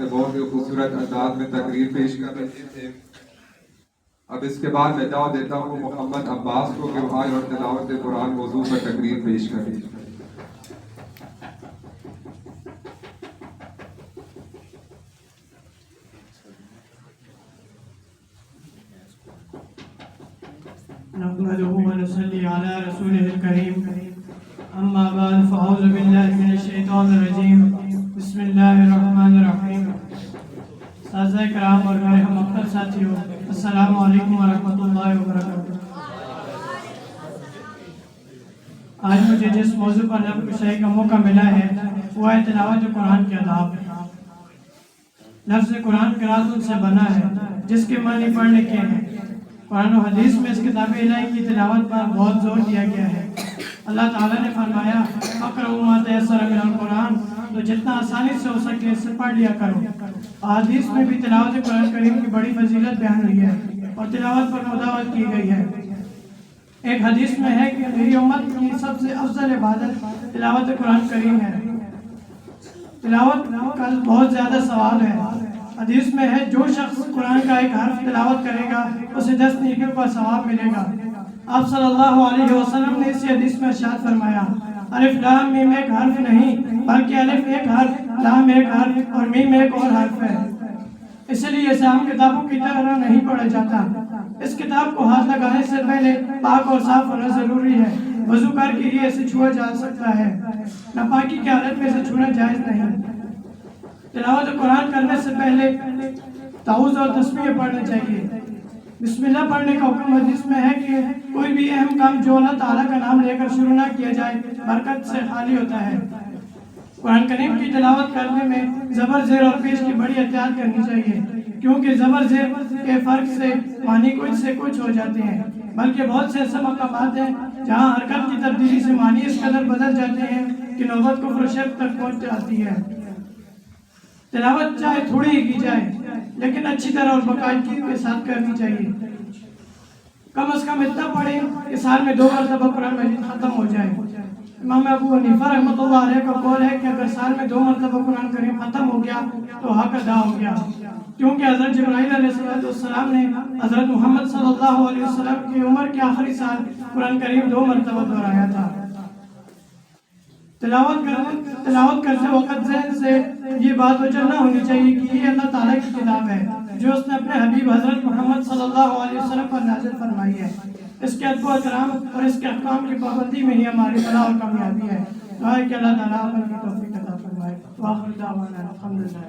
نے بہت ہی خوبصورت انداز میں تقریر پیش کر رہے تھے۔ اب اس کے بعد میں دعوت دیتا ہوں محمد عباس کو کہ وہ آج اور تلاوت قرآن موضوع پر تقریر پیش کریں۔ نحمده ونصلي على رسوله الكريم اما بعد فاعوذ بالله من الشیطان الرجیم بسم اللہ الرحمن الرحیم۔ سازہ کرام اور میرے ہم اختر ساتھیوں، السلام علیکم ورحمۃ اللہ وبرکاتہ۔ آج مجھے جس موضوع پر لفظ کشائی کا موقع ملا ہے وہ ہے تلاوت قرآن کے آداب۔ لفظ قرآن قرات سے بنا ہے جس کے معنی پڑھنے کے ہیں۔ قرآن و حدیث میں اس کتاب الہی کی تلاوت پر بہت زور دیا گیا ہے۔ اللہ تعالیٰ نے فرمایا اقرؤوا ما تیسر من القرآن، تو جتنا آسانی سے ہو سکے اس سے پڑھ لیا کرو۔ حدیث میں بھی تلاوت قرآن کریم کی بڑی فضیلت بیان ہوئی ہے اور تلاوت پر مداوت کی گئی ہے۔ ایک حدیث میں ہے کہ میری امت کی سب سے افضل عبادت تلاوت قرآن کریم ہے۔ تلاوت کا بہت زیادہ ثواب ہے۔ حدیث میں ہے جو شخص قرآن کا ایک حرف تلاوت کرے گا اسے 10 نیکیوں کا ثواب ملے گا۔ آپ صلی اللہ علیہ وسلم نے اسی حدیث میں ارشاد فرمایا الف لام میم ایک حرف نہیں بلکہ الف ایک حرف، لام ایک حرف اور میم ایک اور حرف ہے، اس لیے اسے عام کتابوں کی طرح نہیں پڑھا جاتا۔ اس کتاب کو ہاتھ لگانے سے پہلے پاک اور صاف ہونا ضروری ہے۔ وضو کر کے ہی اسے چھوا جا سکتا ہے، ناپاکی کی حالت میں اسے چھونا جائز نہیں۔ تلاوت قرآن کرنے سے پہلے تعوذ اور تسبیح پڑھنا چاہیے۔ بسم اللہ پڑھنے کا حکم حدیث میں ہے کہ کوئی بھی اہم کام جو اللہ تعالیٰ کا نام لے کر شروع نہ کیا جائے برکت سے خالی ہوتا ہے۔ قرآن کریم کی تلاوت کرنے میں زبر زیر اور پیش کی بڑی احتیاط کرنی چاہیے، کیونکہ زبر زیر کے فرق سے معنی کچھ سے کچھ ہو جاتے ہیں، بلکہ بہت سے ایسے مقامات ہیں جہاں حرکت کی تبدیلی سے معنی اس قدر بدل جاتے ہیں کہ نوبت کفر و شرک تک پہنچ جاتی ہے۔ تلاوت چاہے تھوڑی ہی کی جائے لیکن اچھی طرح اور باقاعدگی کے ساتھ کرنی چاہیے۔ کم از کم اتنا پڑھیں کہ سال میں 2 مرتبہ قرآن مجید ختم ہو جائے۔ امام ابو حنیفہ رحمۃ اللہ علیہ کا قول ہے کہ اگر سال میں 2 مرتبہ قرآن کریم ختم ہو گیا تو حق ادا ہو گیا، کیونکہ حضرت جبرائیل علیہ السلام نے حضرت محمد صلی اللہ علیہ وسلم کی عمر کے آخری سال قرآن کریم 2 مرتبہ دہرایا تھا۔ تلاوت کرتے وقت ذہن سے یہ بات وجہ نہ ہونی چاہیے کہ یہ اللہ تعالیٰ کی کتاب ہے جو اس نے اپنے حبیب حضرت محمد صلی اللہ علیہ وسلم پر نازل فرمائی ہے۔ اس کے ادب و احترام اور اس کے احکام کی پابندی میں ہی ہماری فلاح اور کامیابی ہے۔ دعا ہے کہ اللہ تعالیٰ عمل کی توفیق عطا فرمائے۔ وآخر دعوانا الحمدللہ۔